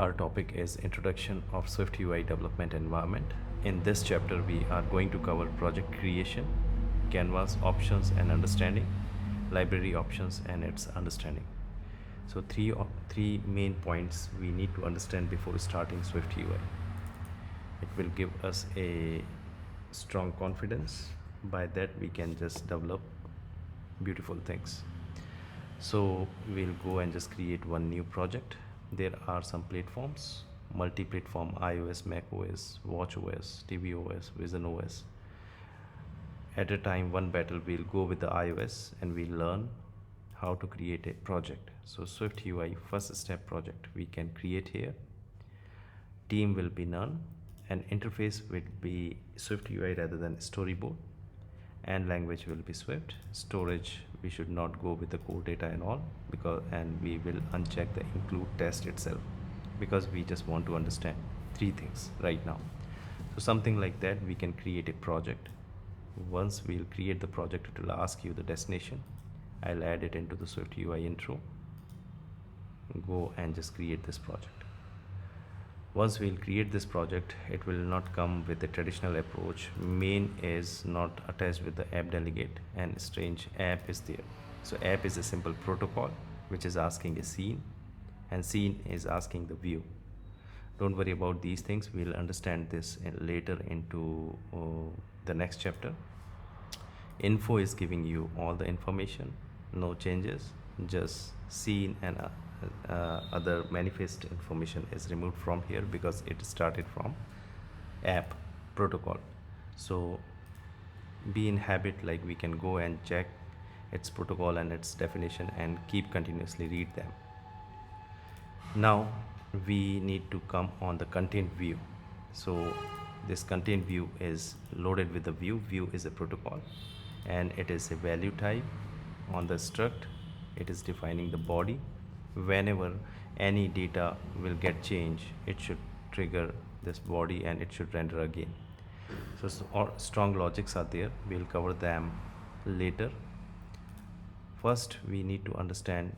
Our topic is Introduction of SwiftUI Development Environment. In this chapter, we are going to cover project creation, canvas options and understanding, library options and its understanding. So three main points we need to understand before starting SwiftUI. It will give us a strong confidence. By that, we can just develop beautiful things. So we'll go and just create one new project. There are some platforms, multi-platform: iOS, macOS, watchOS, tvOS, visionOS. At a time, one battle, we'll go with the iOS and we'll learn how to create a project. So SwiftUI first step project we can create here. Team will be none, and interface will be SwiftUI rather than storyboard, and language will be Swift. Storage, we should not go with the core data and all, and we will uncheck the include test itself, because we just want to understand three things right now. So something like that, we can create a project. Once we'll create the project, it will ask you the destination. I'll add it into the SwiftUI intro. Go and just create this project. Once we'll create this project, it will not come with the traditional approach. Main is not attached with the app delegate, and strange app is there. So app is a simple protocol which is asking a scene, and scene is asking the view. Don't worry about these things, we'll understand this later into the next chapter. Info is giving you all the information, no changes, just scene and other manifest information is removed from here because it started from app protocol. So be in habit, like we can go and check its protocol and its definition and keep continuously read them. Now we need to come on the content view. So this content view is loaded with the view is a protocol, and it is a value type. On the struct, it is defining the body. Whenever any data will get changed, it should trigger this body and it should render again. So strong logics are there, we'll cover them later. First we need to understand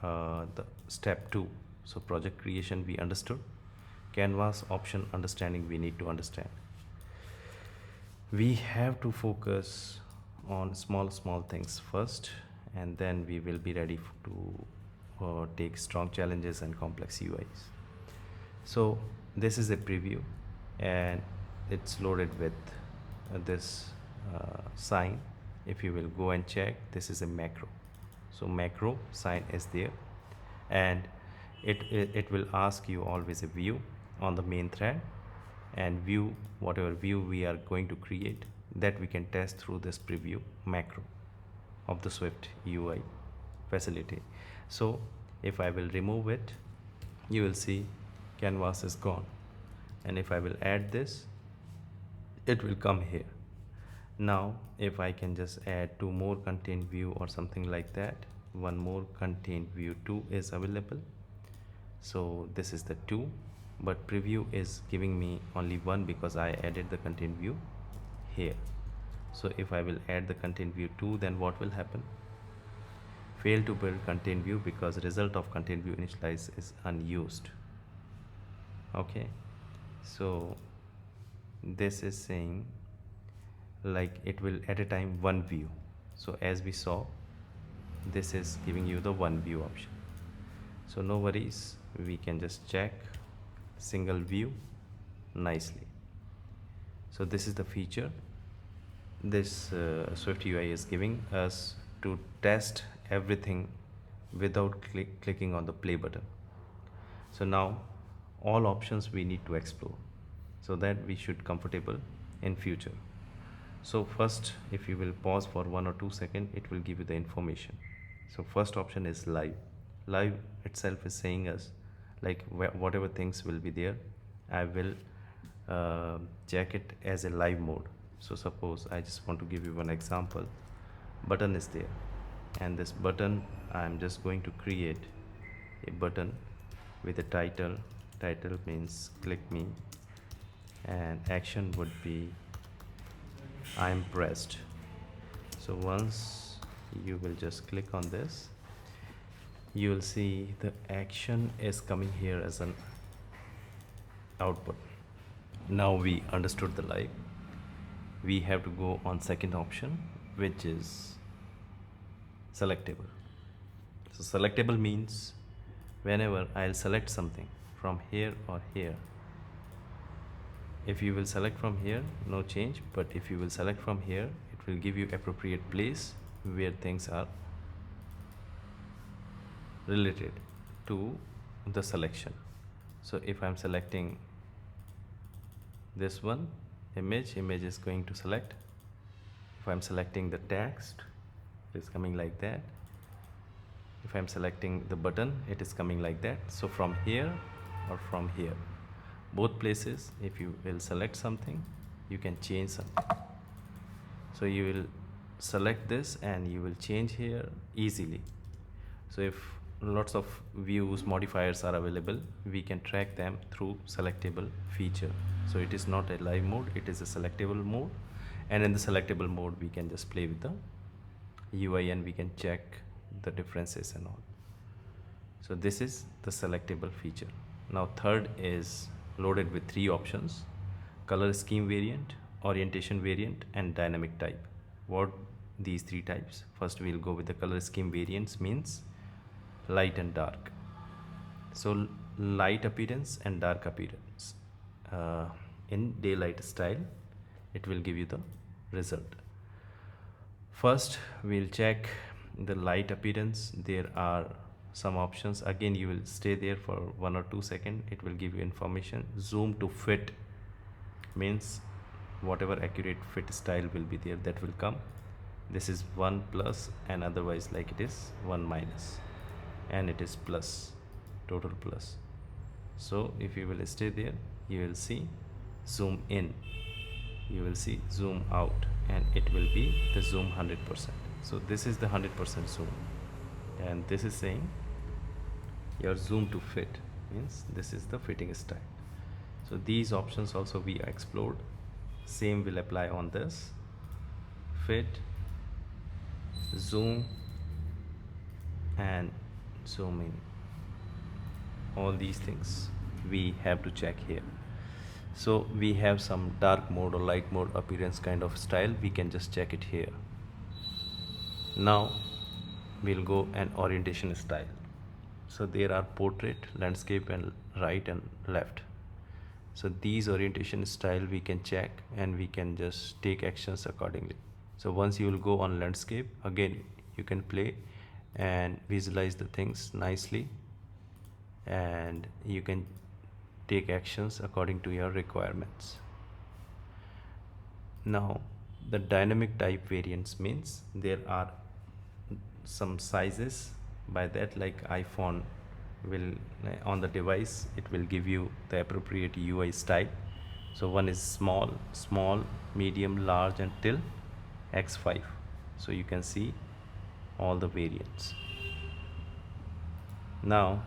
the step 2. So project creation we understood, canvas option understanding we need to understand. We have to focus on small things first, and then we will be ready to take strong challenges and complex UIs. So this is a preview, and it's loaded with this sign. If you will go and check, this is a macro. So macro sign is there, and it will ask you always a view on the main thread, and view, whatever view we are going to create, that we can test through this preview macro of the Swift UI facility. So if I will remove it, you will see canvas is gone, and if I will add this, it will come here. Now if I can just add 2 more content view or something like that, one more content view 2 is available. So this is the 2, but preview is giving me only 1 because I added the content view here. So if I will add the content view 2, then what will happen? Fail to build content view because result of content view initialize is unused. Okay, so this is saying like it will at a time one view. So as we saw, this is giving you the one view option. So no worries, we can just check single view nicely. So this is the feature this SwiftUI is giving us to test everything without clicking on the play button. So now all options we need to explore, so that we should comfortable in future. So first, if you will pause for 1 or 2 seconds, it will give you the information. So first option is live itself is saying us like whatever things will be there, I will check it as a live mode. So suppose I just want to give you one example. Button is there, and this button I'm just going to create a button with a title. Title means click me, and action would be I'm pressed. So once you will just click on this, you will see the action is coming here as an output. Now we understood the live. We have to go on second option, which is selectable. So selectable means whenever I'll select something from here or here, if you will select from here, no change, but if you will select from here, it will give you appropriate place where things are related to the selection. So if I'm selecting this one image is going to select. If I'm selecting the text, it's coming like that. If I'm selecting the button, it is coming like that. So from here or from here, both places, if you will select something, you can change something. So you will select this and you will change here easily. So if lots of views modifiers are available, we can track them through selectable feature. So it is not a live mode, it is a selectable mode, and in the selectable mode we can just play with the UI and we can check the differences and all. So this is the selectable feature. Now third is loaded with three options: color scheme variant, orientation variant, and dynamic type. What these three types? First we'll go with the color scheme variants, means light and dark. So light appearance and dark appearance in daylight style, it will give you the result. First we'll check the light appearance. There are some options. Again, you will stay there for 1 or 2 seconds. It will give you information. Zoom to fit means whatever accurate fit style will be there, that will come. This is 1 plus, and otherwise like it is 1 minus, and it is plus, total plus. So if you will stay there, you will see zoom in, you will see zoom out, and it will be the zoom 100%. So this is the 100% zoom, and this is saying your zoom to fit, means this is the fitting style. So these options also we explored. Same will apply on this: fit, zoom, and zoom in. All these things we have to check here. So we have some dark mode or light mode appearance kind of style, we can just check it here. Now we'll go an orientation style. So there are portrait, landscape, and right and left. So these orientation style we can check and we can just take actions accordingly. So once you will go on landscape, again you can play and visualize the things nicely, and you can take actions according to your requirements. Now the dynamic type variants means there are some sizes. By that, like iPhone will on the device, it will give you the appropriate UI style. So one is small, medium, large, and till x5. So you can see all the variants. Now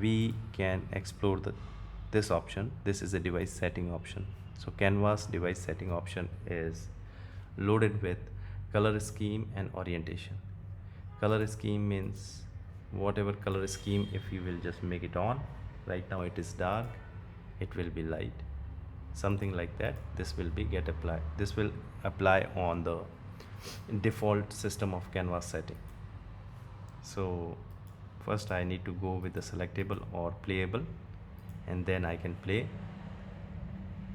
we can explore this option. This is a device setting option. So canvas device setting option is loaded with color scheme and orientation. Color scheme means whatever color scheme, if you will just make it on, right now it is dark, it will be light, something like that. This will be get applied. This will apply on the default system of canvas setting. So first I need to go with the selectable or playable, and then I can play.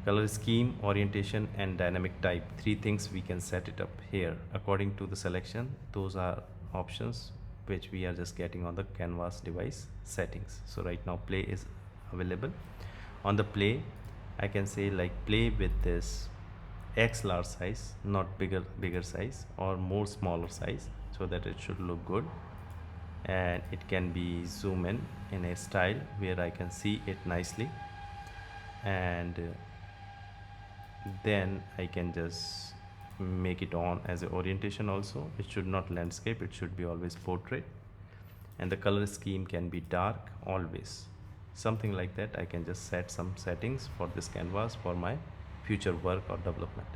Color scheme, orientation, and dynamic type, three things we can set it up here according to the selection. Those are options which we are just getting on the canvas device settings. So right now play is available. On the play, I can say like play with this X large size, not bigger size, or more smaller size, so that it should look good. And it can be zoom in a style where I can see it nicely, and then I can just make it on as a orientation also. It should not landscape, it should be always portrait, and the color scheme can be dark always, something like that. I can just set some settings for this canvas for my future work or development.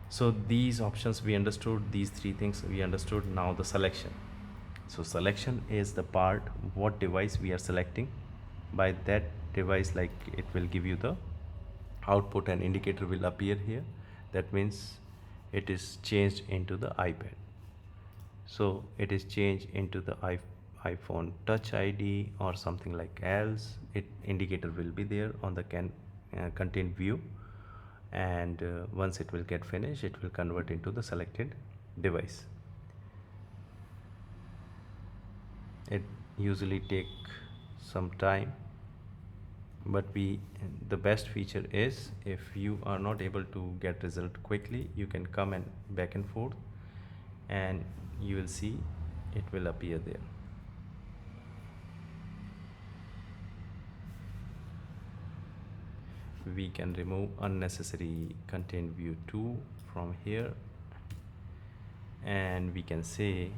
So these options we understood, these three things we understood. Now the selection. So selection is the part what device we are selecting, by that device, like it will give you the output and indicator will appear here. That means it is changed into the iPad. So it is changed into the iPhone Touch ID or something like else. It indicator will be there on the content view, and once it will get finished, it will convert into the selected device. It usually take some time, but the best feature is, if you are not able to get result quickly, you can come and back and forth, and you will see it will appear there. We can remove unnecessary content view 2 from here, and we can say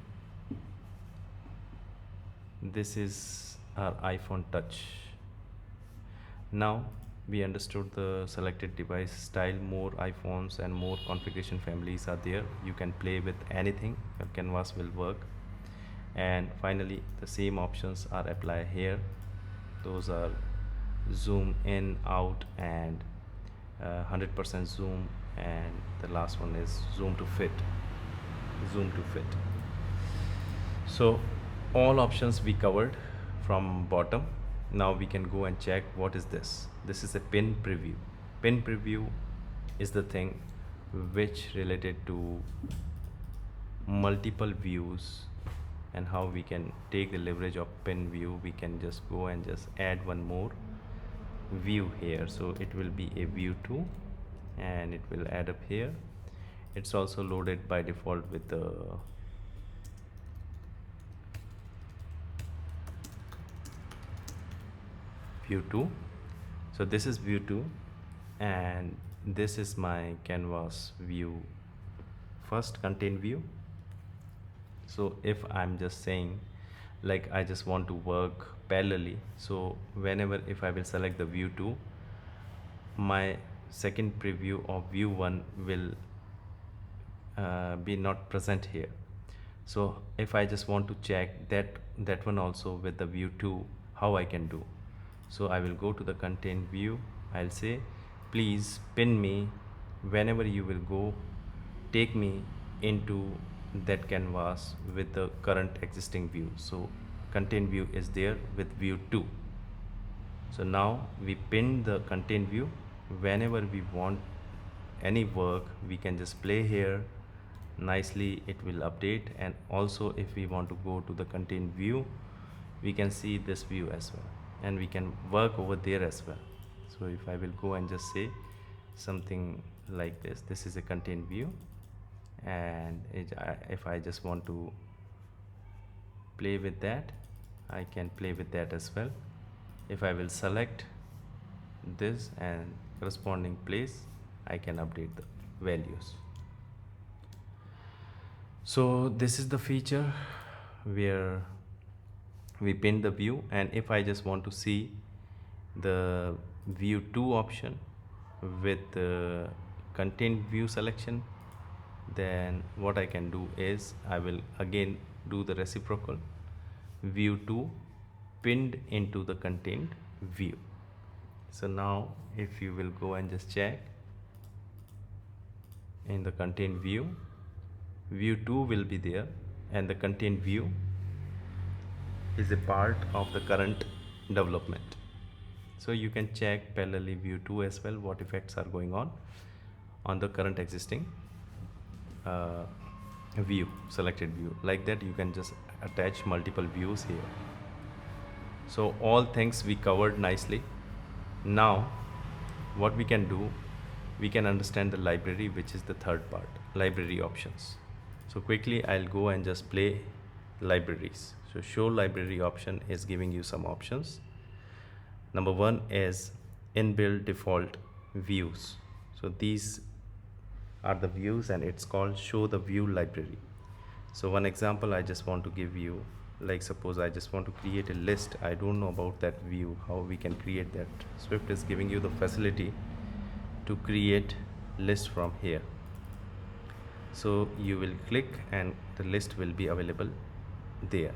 this is our iPhone Touch. Now we understood the selected device style. More iPhones and more configuration families are there. You can play with anything, your canvas will work. And finally, the same options are applied here. Those are zoom in, out, and 100% zoom, and the last one is zoom to fit. So all options we covered from bottom. Now we can go and check what is this. This is a pin preview. Pin preview is the thing which related to multiple views, and how we can take the leverage of pin view. We can just go and just add one more view here. So it will be a view 2, and it will add up here. It's also loaded by default with the view 2. So this is view 2, and this is my canvas view, first content view. So if I'm just saying, like, I just want to work parallelly, so whenever if I will select the view 2, my second preview of view 1 will be not present here. So if I just want to check that one also with the view 2, how I can do? So I will go to the content view. I'll say, please pin me. Whenever you will go, take me into that canvas with the current existing view. So content view is there with view 2. So now we pin the content view. Whenever we want any work, we can just play here nicely, it will update. And also if we want to go to the content view, we can see this view as well, and we can work over there as well. So if I will go and just say something like this, this is a content view, and if I just want to play with that, I can play with that as well. If I will select this and corresponding place, I can update the values. So this is the feature where we pin the view. And if I just want to see the view 2 option with the content view selection, then what I can do is I will again do the reciprocal, view 2 pinned into the content view. So now if you will go and just check in the content view, view 2 will be there, and the content view is a part of the current development. So you can check parallelly view 2 as well, what effects are going on the current existing view, selected view. Like that you can just attach multiple views here. So all things we covered nicely. Now what we can do, we can understand the library, which is the third part, library options. So quickly I'll go and just play libraries. So show library option is giving you some options. Number 1 is inbuilt default views. So these are the views, and it's called show the view library. So one example I just want to give you, like suppose I just want to create a list. I don't know about that view, how we can create that. Swift is giving you the facility to create list from here. So you will click and the list will be available there.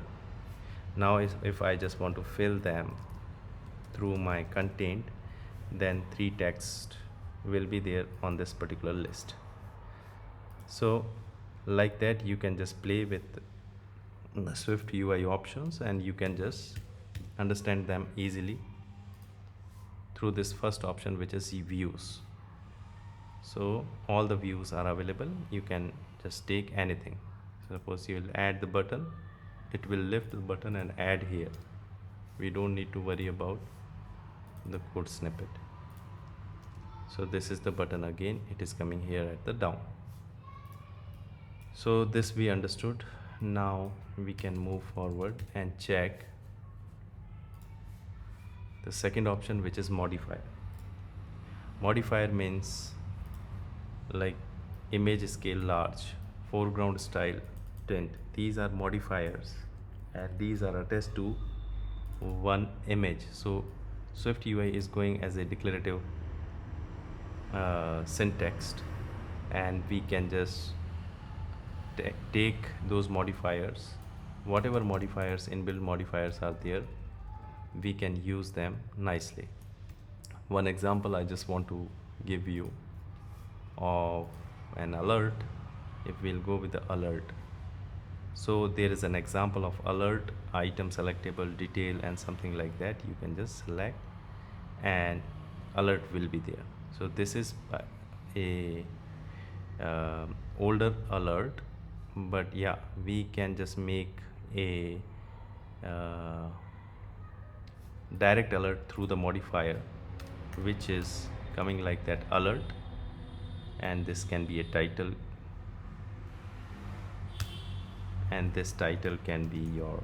Now if I just want to fill them, through my content, then 3 text will be there on this particular list. So like that you can just play with the SwiftUI options, and you can just understand them easily through this first option, which is views. So all the views are available. You can just take anything. Suppose you will add the button, it will lift the button and add here. We don't need to worry about the code snippet. So this is the button again, it is coming here at the down. So this we understood. Now we can move forward and check the second option, which is modifier. Modifier means like image scale large, foreground style, tint. These are modifiers, and these are attached to one image. So SwiftUI is going as a declarative syntax, and we can just take those modifiers, whatever modifiers, inbuilt modifiers are there, we can use them nicely. One example I just want to give you of an alert. If we'll go with the alert, so there is an example of alert, item selectable, detail, and something like that. You can just select and alert will be there. So this is a older alert, but yeah, we can just make a direct alert through the modifier, which is coming like that alert, and this can be a title, and this title can be your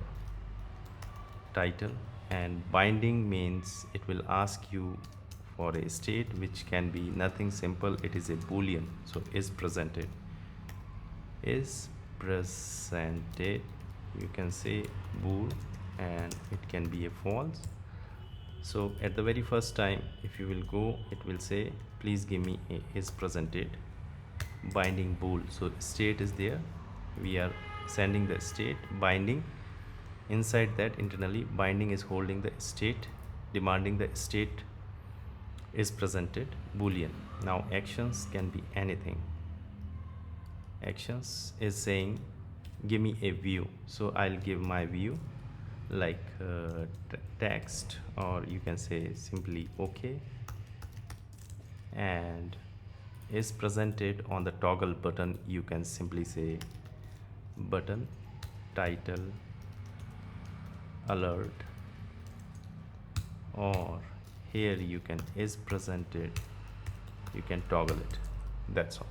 title. And binding means it will ask you for a state, which can be nothing simple, it is a boolean. So is presented, you can say bool, and it can be a false. So at the very first time, if you will go, it will say please give me a is presented binding bool. So state is there, we are sending the state. Binding, inside that internally binding is holding the state, demanding the state is presented boolean. Now actions can be anything. Actions is saying give me a view, so I'll give my view like text, or you can say simply okay, and is presented on the toggle button, you can simply say button title alert, or here you can is presented, you can toggle it. That's all.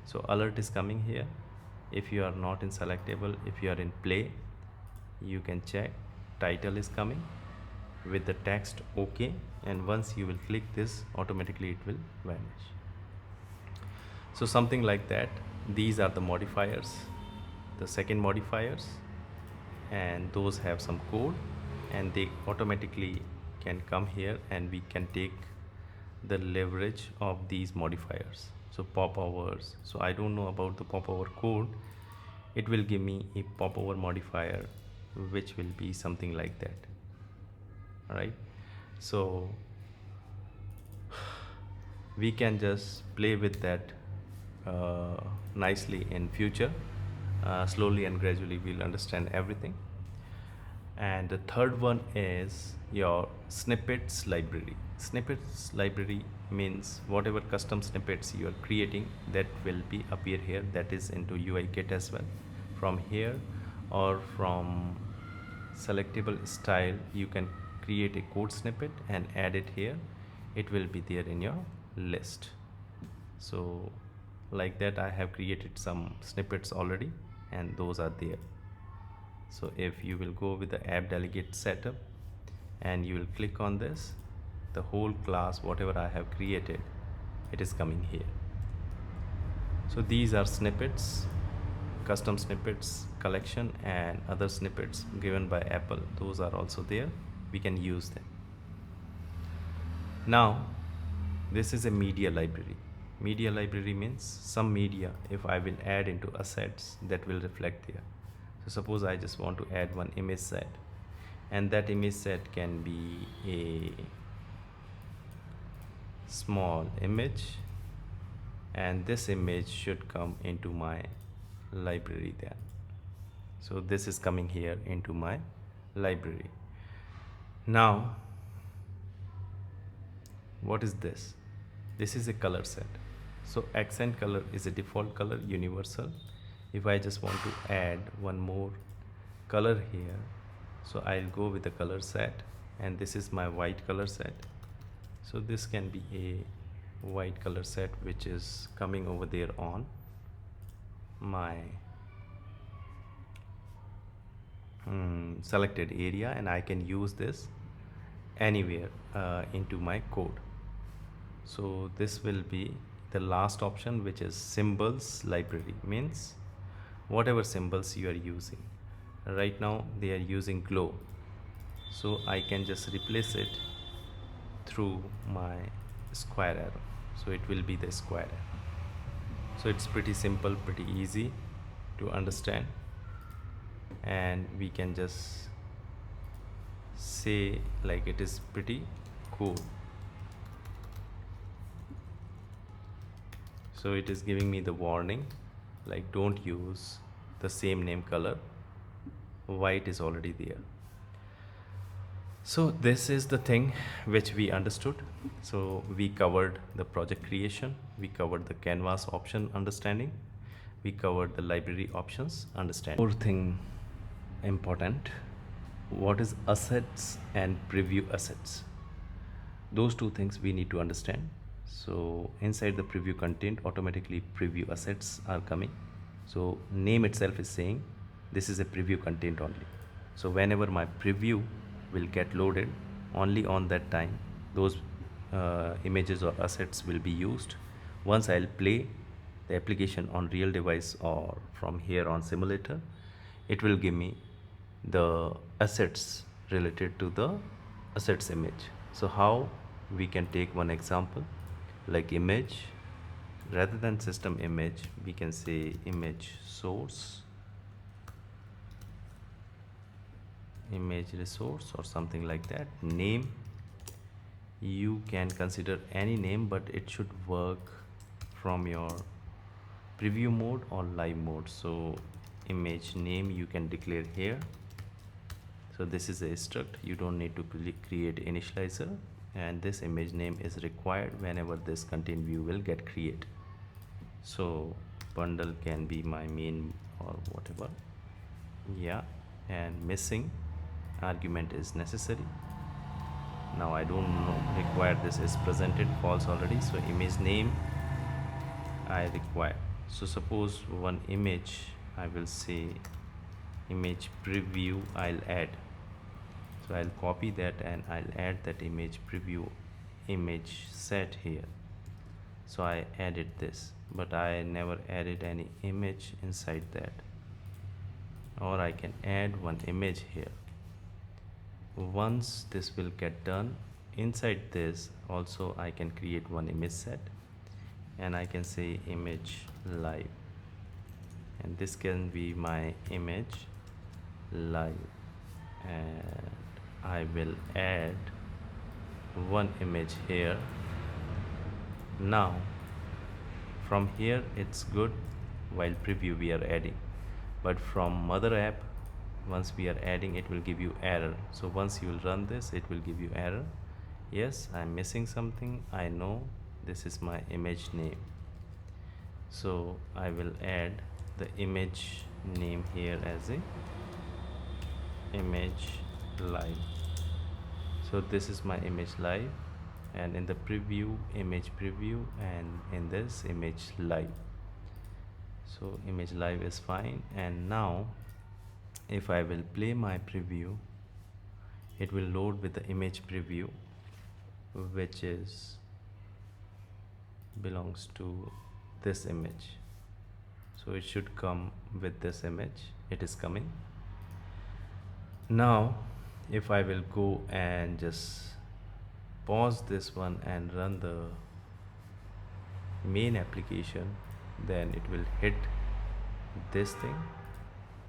So alert is coming here. If you are not in selectable, if you are in play, you can check title is coming with the text okay, and once you will click this, automatically it will vanish. So something like that. These are the modifiers, the second modifiers, and those have some code, and they automatically can come here, and we can take the leverage of these modifiers. So popovers, so I don't know about the popover code, it will give me a popover modifier which will be something like that. All right, so we can just play with that nicely in future. Slowly and gradually we'll understand everything. And the third one is your snippets library. Snippets library means whatever custom snippets you are creating, that will be appear here. That is into UI kit as well. From here or from selectable style, you can create a code snippet and add it here. It will be there in your list. So like that, I have created some snippets already, and those are there. So if you will go with the app delegate setup and you will click on this, the whole class whatever I have created, it is coming here. So these are snippets, custom snippets collection, and other snippets given by Apple, those are also there, we can use them. Now this is a media library. Media library means some media, if I will add into assets, that will reflect there. So suppose I just want to add one image set, and that image set can be a small image, and this image should come into my library then. So this is coming here into my library. Now what is this? This is a color set. So accent color is a default color, universal. If I just want to add one more color here, so I'll go with the color set, and this is my white color set. So this can be a white color set which is coming over there on my selected area, and I can use this anywhere into my code. So this will be the last option, which is symbols library, means whatever symbols you are using. Right now they are using glow, so I can just replace it through my square arrow, so it will be the square arrow. So it's pretty simple, pretty easy to understand, and we can just say like it is pretty cool. So it is giving me the warning like don't use the same name color, white is already there. So this is the thing which we understood. So we covered the project creation, we covered the canvas option understanding, we covered the library options understanding. More thing important, what is assets and preview assets? Those two things we need to understand. So inside the preview content, automatically preview assets are coming. So name itself is saying this is a preview content only. So whenever my preview will get loaded, only on that time those images or assets will be used. Once I'll play the application on real device or from here on simulator, it will give me the assets related to the assets image. So how we can take one example like image, rather than system image we can say image source, image resource or something like that. Name, you can consider any name, but it should work from your preview mode or live mode. So image name you can declare here. So this is a struct, you don't need to create initializer, and this image name is required whenever this content view will get created. So bundle can be my main or whatever, yeah, and missing argument is necessary. Now I don't know, require this is presented false already, so image name I require. So suppose one image, I will say image preview I'll add. So I'll copy that and I'll add that image preview image set here. So I added this, but I never added any image inside that. Or I can add one image here. Once this will get done, inside this also I can create one image set, and I can say image live, and this can be my image live, and I will add one image here. Now from here it's good, while preview we are adding, but from mother app once we are adding it will give you error. So once you will run this, it will give you error. Yes, I'm missing something, I know. This is my image name, so I will add the image name here as a image live. So this is my image live, and in the preview image preview, and in this image live. So image live is fine. And now if I will play my preview, it will load with the image preview, which is belongs to this image. So it should come with this image, it is coming. Now if I will go and just pause this one and run the main application, then it will hit this thing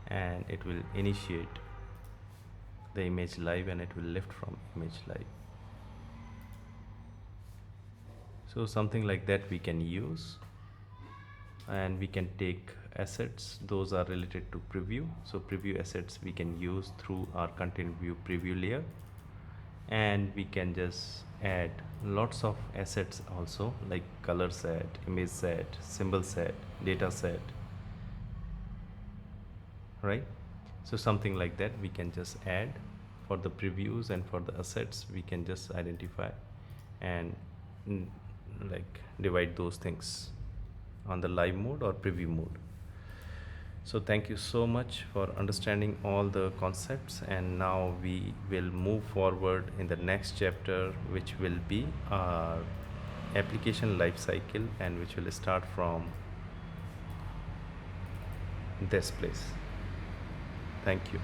and it will initiate the image live and it will lift from image live. So something like that we can use, and we can take assets, those are related to preview. So preview assets we can use through our content view preview layer, and we can just add lots of assets also, like color set, image set, symbol set, data set, right? So something like that we can just add for the previews, and for the assets we can just identify and like divide those things on the live mode or preview mode. So thank you so much for understanding all the concepts, and now we will move forward in the next chapter, which will be our application lifecycle, and which will start from this place. Thank you.